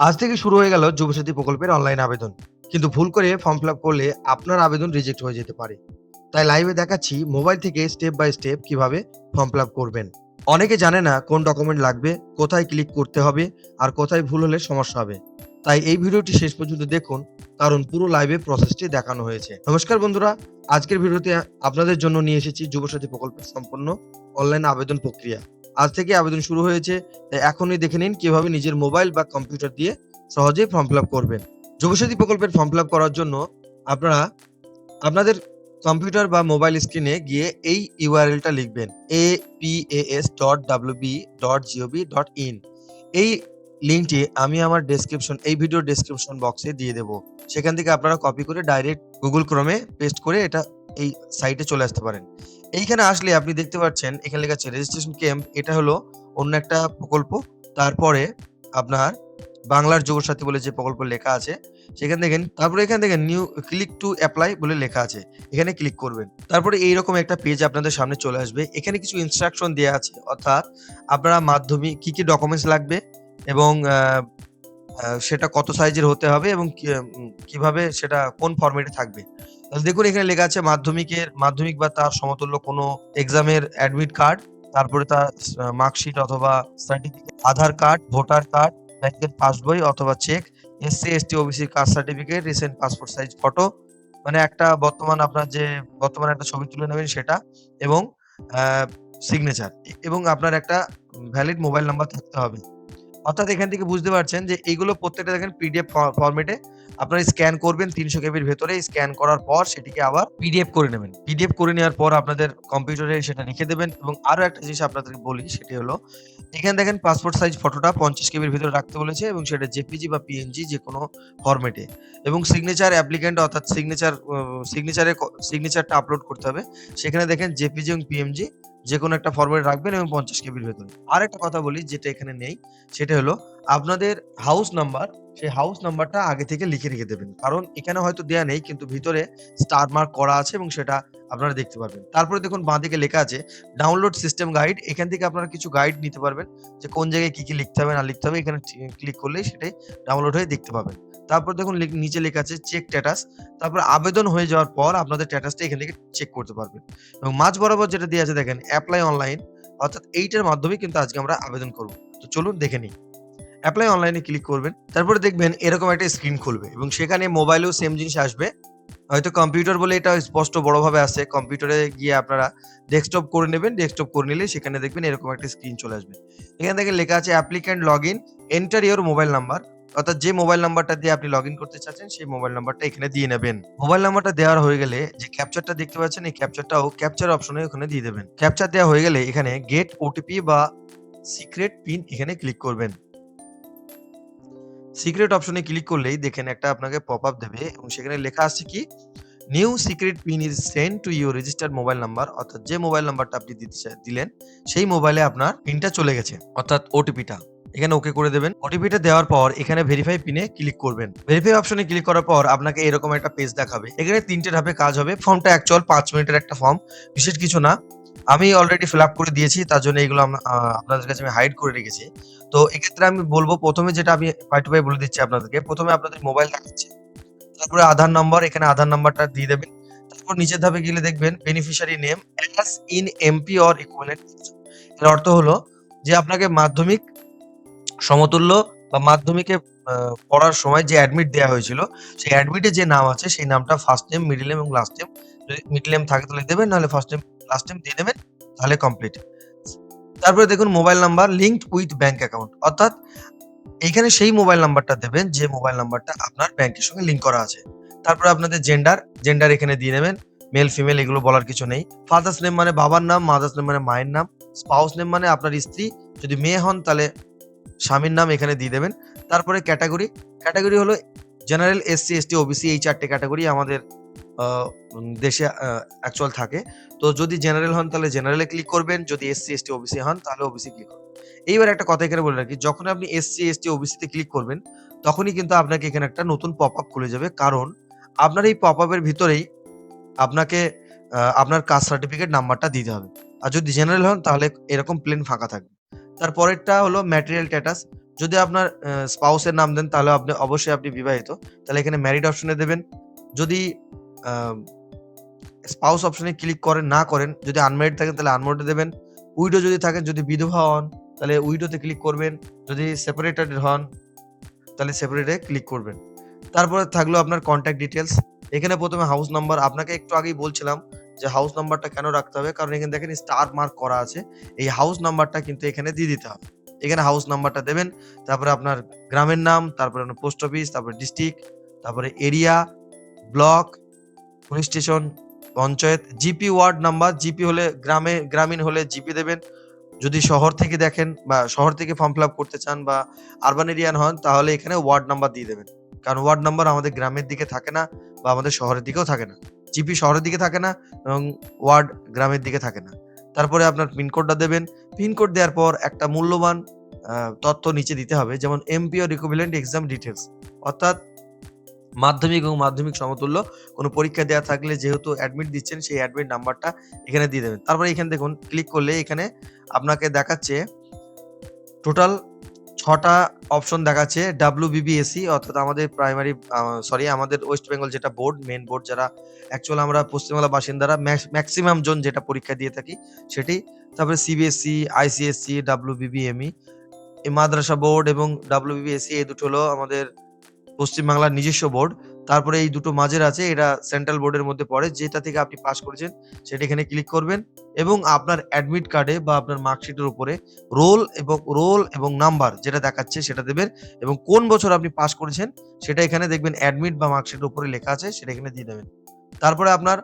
আজ থেকে শুরু হয়ে গেল যুবসাথী প্রকল্পের অনলাইন আবেদন। কিন্তু ভুল করে ফর্ম ফিল আপ করলে আপনার আবেদন রিজেক্ট হয়ে যেতে পারে। তাই লাইভে দেখাচ্ছি মোবাইল থেকে স্টেপ বাই স্টেপ কিভাবে ফর্ম ফিল আপ করবেন। অনেকে জানে না কোন ডকুমেন্ট লাগবে, কোথায় ক্লিক করতে হবে আর কোথায় ভুল হলে সমস্যা হবে। তাই এই ভিডিওটি শেষ পর্যন্ত দেখুন, কারণ পুরো লাইভে প্রসেসটি দেখানো হয়েছে। নমস্কার বন্ধুরা, আজকের ভিডিওতে আপনাদের জন্য নিয়ে এসেছি যুবসাথী প্রকল্পের সম্পূর্ণ অনলাইন আবেদন প্রক্রিয়া। আজ থেকে আবেদন শুরু হয়েছে, তাই এখনই দেখে নিন কিভাবে নিজের মোবাইল বা কম্পিউটার দিয়ে সহজেই ফর্ম ফিল আপ করবেন। যুবসাথী প্রকল্পের ফর্ম ফিল আপ করার জন্য আপনারা আপনাদের কম্পিউটার বা মোবাইল স্ক্রিনে গিয়ে এই ইউআরএলটা লিখবেন, apas.wb.gov.in। এই লিঙ্কটি আমি আমার এই ভিডিওর ডেসক্রিপশন বক্সে দিয়ে দেব। সেখান থেকে আপনারা কপি করে ডাইরেক্ট গুগল ক্রোমে পেস্ট করে এটা এই সাইটে চলে আসতে পারেন। এইখানে আসলে আপনি দেখতে পাচ্ছেন এখানে লেখা আছে রেজিস্ট্রেশন ক্যাম্প। এটা হলো অন্য একটা প্রকল্প। তারপরে আপনার বাংলার যুবসাথী বলে যে প্রকল্প লেখা আছে সেখানে দেখেন, তারপরে এখানে দেখেন নিউ ক্লিক টু অ্যাপ্লাই বলে লেখা আছে, এখানে ক্লিক করবেন। তারপরে এইরকম একটা পেজ আপনাদের সামনে চলে আসবে। এখানে কিছু ইনস্ট্রাকশন দেওয়া আছে, অর্থাৎ আপনারা মাধ্যমিক কি কি ডকুমেন্টস লাগবে এবং সেটা কত সাইজের হতে হবে এবং কিভাবে সেটা কোন ফরম্যাটে থাকবে। তাহলে দেখুন এখানে লেখা আছে মাধ্যমিক বা তার সমতুল্য কোনো এক্সামের অ্যাডমিট কার্ড, তারপরে তার মার্কশিট অথবা certificate, Aadhaar card, voter card, ব্যাংকের পাসবই অথবা cheque, SC, ST, OBC caste certificate, recent passport size photo, মানে একটা বর্তমানে একটা ছবি তুলে নেবেন সেটা, এবং সিগনেচার এবং আপনার একটা ভ্যালিড মোবাইল নাম্বার থাকতে হবে। অর্থাৎ এখান থেকে বুঝতে পারছেন যে এইগুলো প্রত্যেকটা দেখেন পিডিএফ ফরম্যাটে আপনারা স্ক্যান করবেন ৩০০ কেবির ভেতরে। স্ক্যান করার পর সেটিকে আবার পিডিএফ করে নেবেন। পিডিএফ করে নেওয়ার পর আপনাদের কম্পিউটারে সেটা রেখে দেবেন। এবং আরো একটা জিনিস আপনাদেরকে বলি, সেটি হলো এখানে দেখেন পাসপোর্ট সাইজ ফটোটা ৫০ কেবির ভিতরে রাখতে বলেছে এবং সেটা জেপিজি বা পিএনজি যেকোনো ফরম্যাটে, এবং সিগনেচার অ্যাপ্লিক্যান্ট অর্থাৎ সিগনেচারটা আপলোড করতে হবে। সেখানে দেখেন জেপিজি এবং পিএনজি যেকোনো একটা ফরম্যাটে রাখবেন এবং ৫০ কেবির ভেতরে। আরেকটা কথা বলি যেটা এখানে নেই, সেটা হলো আপনাদের হাউস নাম্বার। সেই হাউস নাম্বারটা আগে থেকে লিখে রেখে দেবেন। কারণ এখানে হয়তো দেয়া নেই কিন্তু ভিতরে স্টার মার্ক করা আছে এবং সেটা আপনারা দেখতে পারবেন। তারপরে দেখুন বাঁদিকে লেখা আছে ডাউনলোড সিস্টেম গাইড। এখান থেকে আপনারা কিছু গাইড নিতে পারবেন যে কোন জায়গায় কি লিখতে হবে না লিখতে হবে। এখানে ক্লিক করলেই সেটাই ডাউনলোড হয়ে দেখতে পাবেন। তারপর দেখুন নিচে লেখা আছে চেক স্ট্যাটাস। তারপর আবেদন হয়ে যাওয়ার পর আপনাদের স্ট্যাটাসটা এখান থেকে চেক করতে পারবেন। এবং মাঝ বরাবর যেটা দেয়া আছে দেখেন এপ্লাই অনলাইন, অর্থাৎ এইটার মাধ্যমে কিন্তু আজকে আমরা আবেদন করব। তো চলুন দেখে নিই। এপ্লাই অনলাইনে ক্লিক করবেন। তারপরে দেখবেন এরকম একটা স্ক্রিন খুলবে এবং সেখানে মোবাইলেও সেম জিনিস আসবে। হয়তো কম্পিউটার বলে এটা স্পষ্ট বড়ভাবে আসে। কম্পিউটারে গিয়ে আপনারা ডেস্কটপ করে নেবেন। ডেস্কটপ করে নিলে সেখানে দেখবেন এরকম একটা স্ক্রিন চলে আসবে। এখানে দেখেন লেখা আছে applicant login, enter your mobile number. অর্থাৎ যে মোবাইল নাম্বারটা দিয়ে আপনি লগইন করতে চাচ্ছেন সেই মোবাইল নাম্বারটা এখানে দিয়ে নেবেন। মোবাইল নাম্বারটা দেওয়ার হয়ে গেলে যে ক্যাপচারটা দেখতে পাচ্ছেন এই ক্যাপচারটাও ক্যাপচার অপশনে ওখানে দিয়ে দেবেন। ক্যাপচার দেওয়া হয়ে গেলে এখানে গেট ওটিপি বা সিক্রেট পিন এখানে ক্লিক করবেন। সিক্রেট অপশনে ক্লিক করলেই দেখেন একটা আপনাকে পপআপ দেবে এবং সেখানে লেখা আছে কি new secret pin is send to your registered mobile number. অর্থাৎ যে মোবাইল নাম্বারটা আপনি দিলেন সেই মোবাইলে আপনার পিনটা চলে গেছে, অর্থাৎ ওটিপিটা। এখানে ওকে করে দেবেন। ওটিপিটা দেওয়ার পর এখানে ভেরিফাই পিনে ক্লিক করবেন। ভেরিফাই অপশনে ক্লিক করার পর আপনাকে এরকম একটা পেজ দেখাবে। এখানে ৩টে ধাপে কাজ হবে। ফর্মটা অ্যাকচুয়াল ৫ মিনিটের একটা ফর্ম, বিশেষ কিছু না। আমি অলরেডি ফিল আপ করে দিয়েছি, তার জন্য এগুলো আপনাদের কাছে আমি হাইড করে রেখেছি। তো এক্ষেত্রে আমি বলব, প্রথমে যেটা আমি পাই টু পাই বলে দিচ্ছি আপনাদেরকে। প্রথমে আপনাদের মোবাইল দেখাচ্ছে, তারপরে আধার নম্বর, এখানে আধার নাম্বারটা দিয়ে দেবেন। তারপর নিচের ধাপে গেলে দেখবেন beneficiary name as in MP or equivalent. এর অর্থ হলো যে আপনাকে মাধ্যমিক সমতুল্য বা মাধ্যমিকে পড়ার সময় যে অ্যাডমিট দেয়া হয়েছিল, সেই অ্যাডমিটে যে নাম আছে সেই নামটা ফার্স্ট নেম, মিডল নেম এবং লাস্ট নেম। যদি মিডল নেম থাকে তাহলে দেবেন, নাহলে ফার্স্ট নেম, লাস্ট নেম দিয়ে দেবেন, তাহলে কমপ্লিট। তারপরে দেখুন mobile number linked with bank account, অর্থাৎ এইখানে সেই মোবাইল নাম্বারটা দেবেন যে মোবাইল নাম্বারটা আপনার ব্যাংকের সঙ্গে লিংক করা আছে। তারপরে আপনাদের জেন্ডার এখানে দিয়ে নেবেন। মেল, ফিমেল এগুলো বলার কিছু নেই। ফাদার্স নেম মানে বাবার নাম, মাদার্স নেম মানে মায়ের নাম, স্পাউস নেম মানে আপনার স্ত্রী, যদি মেয়ে হন তাহলে স্বামীর নাম এখানে দিয়ে দেবেন। তারপরে ক্যাটেগরি হলো জেনারেল, এসসি, এসটি, ওবিসি, এই ৪ টে ক্যাটেগরি আমাদের আ দেশে অ্যাকচুয়াল থাকে। তো যদি জেনারেল হন তাহলে জেনারেলে ক্লিক করবেন, যদি এসসি, এসটি, ওবিসি হন তাহলে ওবিসি ক্লিক করবেন। এইবার একটা কথা এখানে বলে রাখি, যখন আপনি এসসি, এসটি, ওবিসি তে ক্লিক করবেন, তখনই কিন্তু আপনাকে এখানে একটা নতুন পপআপ খুলে যাবে। কারণ আপনার এই পপআপ এর ভিতরেই আপনাকে আপনার কাস্ট সার্টিফিকেট নাম্বারটা দিতে হবে। আর যদি জেনারেল হন তাহলে এরকম প্লেন ফাঁকা থাকবে। তারপরেরটা হলো ম্যাটেরিয়াল স্ট্যাটাস। যদি আপনার স্পাউসের নাম দেন তাহলে অবশ্যই আপনি বিবাহিত। তাহলে এখানে ম্যারিড অপশনে দেবেন। যদি আ স্পাউস অপশনে ক্লিক না করেন, যদি আনম্যারিড থাকেন তাহলে আনম্যারিড এ দেবেন। উইডো যদি থাকেন, যদি বিধবা হন তাহলে উইডোতে ক্লিক করবেন। যদি সেপারেটেড হন তাহলে সেপারেট এ ক্লিক করবেন। তারপরে থাকলো আপনার কনট্যাক্ট ডিটেইলস। এখানে ১ম এ হাউস নাম্বার, আপনাকে একটু আগেই বলছিলাম যে হাউস নাম্বারটা কেন রাখতে হবে? কারণ এখানে দেখেন স্টার মার্ক করা আছে। এই হাউস নাম্বারটা কিন্তু এখানে দিয়ে দিতে হবে। এখানে হাউস নাম্বারটা দেবেন। তারপরে আপনার গ্রামের নাম, তারপরে আপনার পোস্ট অফিস, তারপরে ডিস্ট্রিক্ট, তারপরে area, block, police station, panchayat, GP ward number, GP হলে গ্রামীণ হলে জিপি দেবেন। যদি শহর থেকে দেখেন বা শহর থেকে ফর্ম ফিল আপ করতে চান বা আরবান এরিয়ান হন তাহলে এখানে ওয়ার্ড নাম্বার দিয়ে দেবেন। কারণ ওয়ার্ড নাম্বার আমাদের গ্রামের দিকে থাকে না বা আমাদের শহরের দিকেও থাকে না। জিপি শহরের দিকে থাকে না এবং ওয়ার্ড গ্রামের দিকে থাকে না। তারপরে আপনার পিনকোডটা দেবেন। পিনকোড দেওয়ার পর একটা মূল্যবান তথ্য নিচে দিতে হবে। যেমন MP or equivalent exam details, অর্থাৎ মাধ্যমিক এবং মাধ্যমিক সমতুল্য কোনো পরীক্ষা দেওয়া থাকলে যেহেতু অ্যাডমিট দিচ্ছেন সেই অ্যাডমিট নাম্বারটা এখানে দিয়ে দেবেন। তারপরে এখানে দেখুন ক্লিক করলে এখানে আপনাকে দেখাচ্ছে টোটাল ৬ টা অপশন দেখাচ্ছে WBBSE, অর্থাৎ আমাদের প্রাইমারি আমাদের ওয়েস্ট বেঙ্গল যেটা বোর্ড, মেইন বোর্ড যারা অ্যাকচুয়ালি আমরা পশ্চিমবাংলার বাসিন্দারা ম্যাক্সিমাম জন যেটা পরীক্ষা দিয়ে থাকি সেটি। তারপরে CBSE, ICSE, WBBME, এই মাদ্রাসা বোর্ড এবং WBBSE এই দুটো হলো আমাদের পশ্চিমবাংলার নিজস্ব বোর্ড। তারপরে এই দুটো মাঝের আছে, এটা সেন্ট্রাল বোর্ডের মধ্যে পড়ে। যেটা থেকে আপনি পাস করেছেন সেটা এখানে ক্লিক করবেন এবং আপনার অ্যাডমিট কার্ডে বা আপনার মার্কশিটের উপরে রোল এবং নাম্বার যেটা দেখাচ্ছে সেটা দেবেন এবং কোন বছর আপনি পাস করেছেন সেটা এখানে দেখবেন অ্যাডমিট বা মার্কশিটের উপরে লেখা আছে সেটা এখানে দিয়ে দেবেন। তারপরে আপনার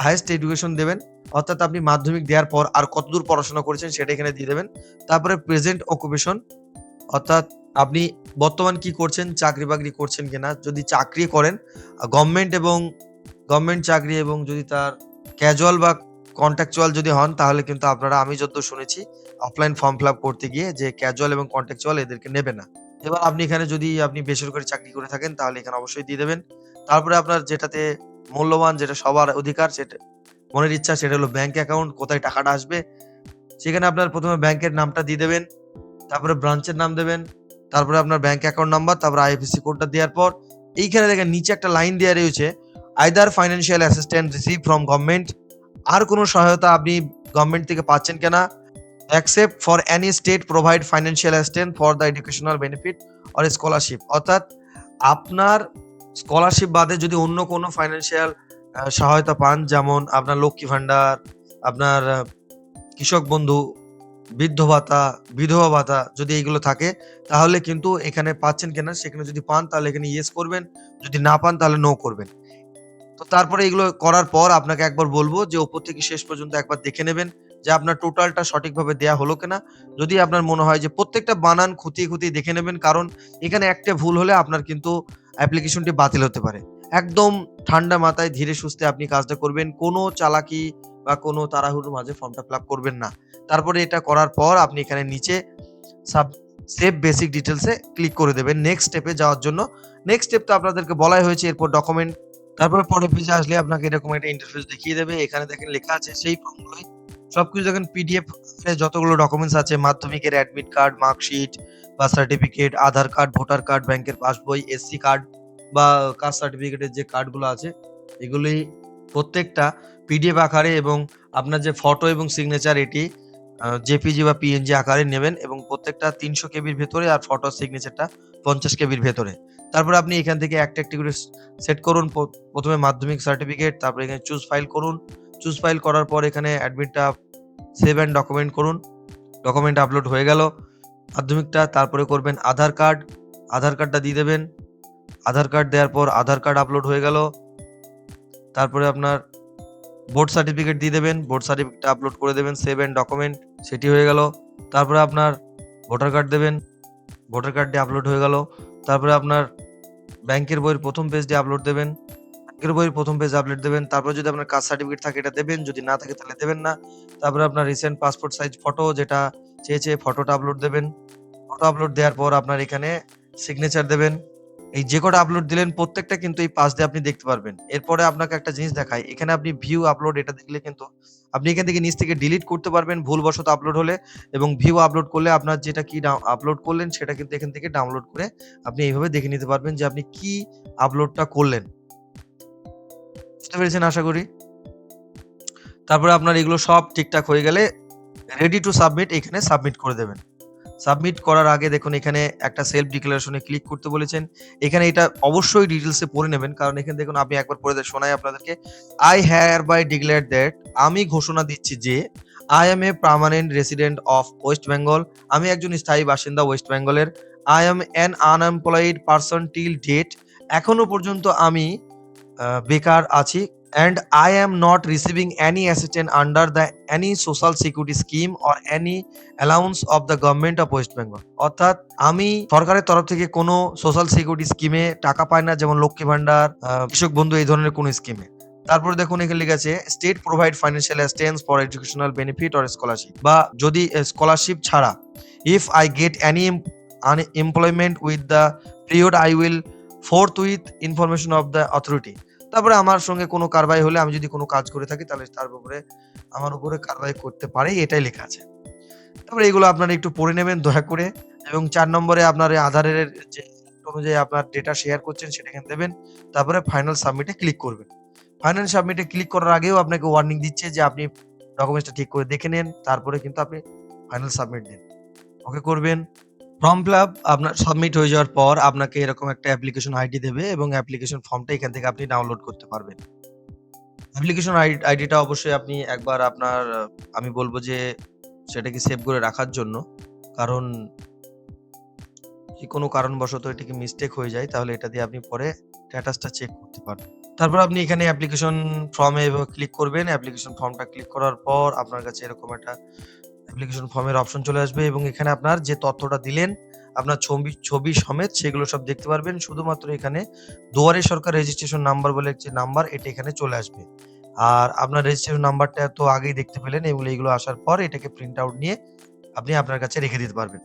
হাইয়েস্ট এডুকেশন দেবেন, অর্থাৎ আপনি মাধ্যমিক দেওয়ার পর আর কতদূর পড়াশোনা করেছেন সেটা এখানে দিয়ে দেবেন। তারপরে প্রেজেন্ট অকুপেশন, অর্থাৎ আপনি বর্তমান কি করছেন, চাকরি-বাকরি করছেন কিনা? যদি চাকরি করেন গভর্নমেন্ট চাকরি এবং যদি তার ক্যাজুয়াল বা কন্ট্রাকচুয়াল যদি হন তাহলে কিন্তু আপনারা, আমি যতদূর শুনেছি অফলাইন ফর্ম ফিল আপ করতে গিয়ে, যে ক্যাজুয়াল এবং কন্ট্রাকচুয়াল এদেরকে নেবে না। এবার আপনি এখানে যদি আপনি বেসরকারি চাকরি করে থাকেন তাহলে এখানে অবশ্যই দিয়ে দেবেন। তারপরে আপনার যেটাতে মূল্যবান, যেটা সবার অধিকার, সেটা মনের ইচ্ছা, সেটা হলো ব্যাংক অ্যাকাউন্ট, কোথায় টাকাটা আসবে। সেখানে আপনার ১ম এ ব্যাংকের নামটা দিয়ে দেবেন। তারপরে ব্রাঞ্চের নাম দেবেন। তারপরে আপনার ব্যাংক অ্যাকাউন্ট নাম্বার, তারপরে আইএফএসসি কোডটা দেওয়ার পর এইখানে দেখেন নিচে একটা লাইন দেয়া রয়েছে, either financial assistance receive from government. আর কোন সহায়তা আপনি গভর্নমেন্ট থেকে পাচ্ছেন কিনা। Accept for any state provide financial assistance for the educational benefit or scholarship, অর্থাৎ আপনার স্কলারশিপ বাদে যদি অন্য কোনো ফাইন্যান্সিয়াল সহায়তা পান, যেমন আপনার লক্ষ্মী ভান্ডার, আপনার কৃষক বন্ধু, বৃদ্ধ ভাতা, বিধবা ভাতা যদি এইগুলো থাকে তাহলে কিন্তু এখানে পাচ্ছেন কিনা, সেখানে যদি পান তাহলে এখানে ইয়েস করবেন, যদি না পান তাহলে নো করবেন। তো তারপরে এগুলো করার পর আপনাকে একবার বলবো যে উপর থেকে শেষ পর্যন্ত একবার দেখে নেবেন যে আপনার টোটালটা সঠিকভাবে দেয়া হলো কিনা। যদি আপনার মনে হয় যে প্রত্যেকটা বানান খুঁটিয়ে দেখে নেবেন, কারণ এখানে একটা ভুল হলে আপনার কিন্তু অ্যাপ্লিকেশনটি বাতিল হতে পারে। একদম ঠান্ডা মাথায় ধীরে সুস্থে আপনি কাজটা করবেন। কোনো চালাকি বা কোনো তাড়াহুড়োর মাঝে ফর্মটা ফিল আপ করবেন না। তারপরে এটা করার পর আপনি এখানে নিচে সাব সেভ বেসিক ডিটেইলস এ ক্লিক করে দেবেন নেক্সট স্টেপে যাওয়ার জন্য। নেক্সট স্টেপ তো আপনাদেরকে বলাই হয়েছে, এরপর ডকুমেন্ট। তারপরে পরের পেজে আসলে আপনাকে এরকম একটা ইন্টারফেস দেখিয়ে দেবে। এখানে দেখেন লেখা আছে সেই ফর্মগুলোই সবকিছু দেখেন পিডিএফ এ যতগুলো ডকুমেন্টস আছে, মাধ্যমিকের অ্যাডমিট কার্ড, মার্কশিট বা certificate, Aadhaar card, voter card, ব্যাংকের পাসবই, এসসি কার্ড বা কাস্ট সার্টিফিকেটের যে কার্ডগুলো আছে এগুলি প্রত্যেকটা পিডিএফ আকারে এবং আপনার যে ফটো এবং সিগনেচার এটি জেপিজি বা পিএনজি আকারে নেবেন এবং প্রত্যেকটা ৩০০ কেবির ভেতরে আর ফটো সিগনেচারটা ৫০ কেবির ভেতরে। তারপরে আপনি এখান থেকে একটা করে সেট করুন। ১ম এ মাধ্যমিক সার্টিফিকেট, তারপরে এখানে চুজ ফাইল করুন। চুজ ফাইল করার পর এখানে অ্যাডমিটটা সেভ অ্যান্ড ডকুমেন্ট করুন। ডকুমেন্ট আপলোড হয়ে গেল মাধ্যমিকটা। তারপরে করবেন আধার কার্ড, আধার কার্ডটা দিয়ে দেবেন। আধার কার্ড দেওয়ার পর আধার কার্ড আপলোড হয়ে গেল। তারপরে আপনার বোর্ড সার্টিফিকেট দিয়ে দেবেন। বোর্ড সার্টিফিকেটটা আপলোড করে দেবেন, সেভ অ্যান্ড ডকুমেন্ট, সেটি হয়ে গেল। তারপরে আপনার ভোটার কার্ড দেবেন। ভোটার কার্ডটি আপলোড হয়ে গেল। তারপরে আপনার ব্যাংকের বইয়ের ১ম পেজটি আপলোড দেবেন। ব্যাংকের বইয়ের ১ম পেজ আপলোড দেবেন। তারপরে যদি আপনার কাস্ট সার্টিফিকেট থাকে এটা দেবেন, যদি না থাকে তাহলে দেবেন না। তারপরে আপনার রিসেন্ট পাসপোর্ট সাইজ ফটো যেটা চেয়েছে ফটোটা আপলোড দেবেন। ফটো আপলোড দেওয়ার পর আপনার এখানে সিগনেচার দেবেন। এই যে কটা আপলোড দিলেন প্রত্যেকটা কিন্তু এই পাশ দিয়ে আপনি দেখতে পারবেন। এরপরে আপনাকে একটা জিনিস দেখাই। এখানে আপনি ভিউ আপলোড এটা দেখলে কিন্তু আপনি এখান থেকে নিচ থেকে ডিলিট করতে পারবেন ভুলবশত আপলোড হলে, এবং ভিউ আপলোড করলে আপনার যেটা কি আপলোড করলেন সেটা কিন্তু এখান থেকে ডাউনলোড করে আপনি এইভাবে দেখে নিতে পারবেন যে আপনি কি আপলোডটা করলেন। বুঝতে পেরেছেন আশা করি? তারপরে আপনার এগুলো সব ঠিকঠাক হয়ে গেলে রেডি টু সাবমিট এখানে সাবমিট করে দেবেন। সাবমিট করার আগে দেখুন এখানে একটা সেলফ ডিক্লারেশন এ ক্লিক করতে বলেছেন। এখানে এটা অবশ্যই ডিটেইলস এ পড়ে নেবেন। কারণ এখানে দেখুন আমি একবার পড়ে শোনাই আপনাদেরকে। I hereby declare that আমি ঘোষণা দিচ্ছি যে I am a permanent resident of West Bengal. আমি একজন স্থায়ী বাসিন্দা ওয়েস্ট বেঙ্গলের। I am an unemployed person till date. এখনো পর্যন্ত আমি বেকার আছি, and I am not receiving any assistance under the any social security scheme or any allowance of the government of West Bengal. অর্থাৎ আমি সরকারের তরফ থেকে কোনো সোশ্যাল সিকিউরিটি স্কিমে টাকা পাই না, যেমন লক্ষ্মী ভান্ডার, কৃষক বন্ধু এই ধরনের কোনো স্কিমে। তারপরে দেখুন এখানে লেখা আছে state provide financial assistance for educational benefit or scholarship, বা যদি স্কলারশিপ ছাড়া if I get any employment with the period I will fourth with information of the authority. তারপরে আমার সঙ্গে কোনো কারবাই হলে আমি যদি কোনো কাজ করে থাকি তাহলে তার উপরে আমার উপরে কারবাই করতে পারে, এটাই লেখা আছে। তারপরে এগুলো আপনারা একটু পড়ে নেবেন দয়া করে, এবং ৪ নম্বরে আপনার এই আধারের যে অনুযায়ী আপনার ডেটা শেয়ার করছেন সেটা এখানে দেবেন। তারপরে ফাইনাল সাবমিটে ক্লিক করবেন। ফাইনাল সাবমিটে ক্লিক করার আগেও আপনাকে ওয়ার্নিং দিচ্ছে যে আপনি ডকুমেন্টসটা ঠিক করে দেখে নেন, তারপরে কিন্তু আপনি ফাইনাল সাবমিট দিন। ওকে করবেন। ফর্ম ফিল আপ আপনার সাবমিট হয়ে যাওয়ার পর আপনাকে এরকম একটা অ্যাপ্লিকেশন আইডি দেবে, এবং অ্যাপ্লিকেশন ফর্মটা এখান থেকে আপনি ডাউনলোড করতে পারবেন। অ্যাপ্লিকেশন আইডিটা অবশ্যই আপনি একবার আপনার আমি বলব যে সেটাকে সেভ করে রাখার জন্য। কারণ কোনো কারণবশত এটাকে মিস্টেক হয়ে যায় তাহলে এটা দিয়ে আপনি পরে স্ট্যাটাসটা চেক করতে পারবেন। তারপর আপনি এখানে অ্যাপ্লিকেশন ফর্মে এভাবে ক্লিক করবেন। অ্যাপ্লিকেশন ফর্মটা ক্লিক করার পর আপনার কাছে এরকম একটা অ্যাপ্লিকেশন ফর্মের অপশন চলে আসবে, এবং এখানে আপনার যে তথ্যটা দিলেন আপনার ছবি সমেত সেগুলো সব দেখতে পারবেন। শুধুমাত্র এখানে দুয়ারে সরকার রেজিস্ট্রেশন নাম্বার বলে একটি নাম্বার, এটা এখানে চলে আসবে। আর আপনার রেজিস্ট্রেশন নাম্বারটা তো আগেই দেখতে পেলেন, এগুলো আসার পর এটাকে প্রিন্ট আউট নিয়ে আপনি আপনার কাছে রেখে দিতে পারবেন।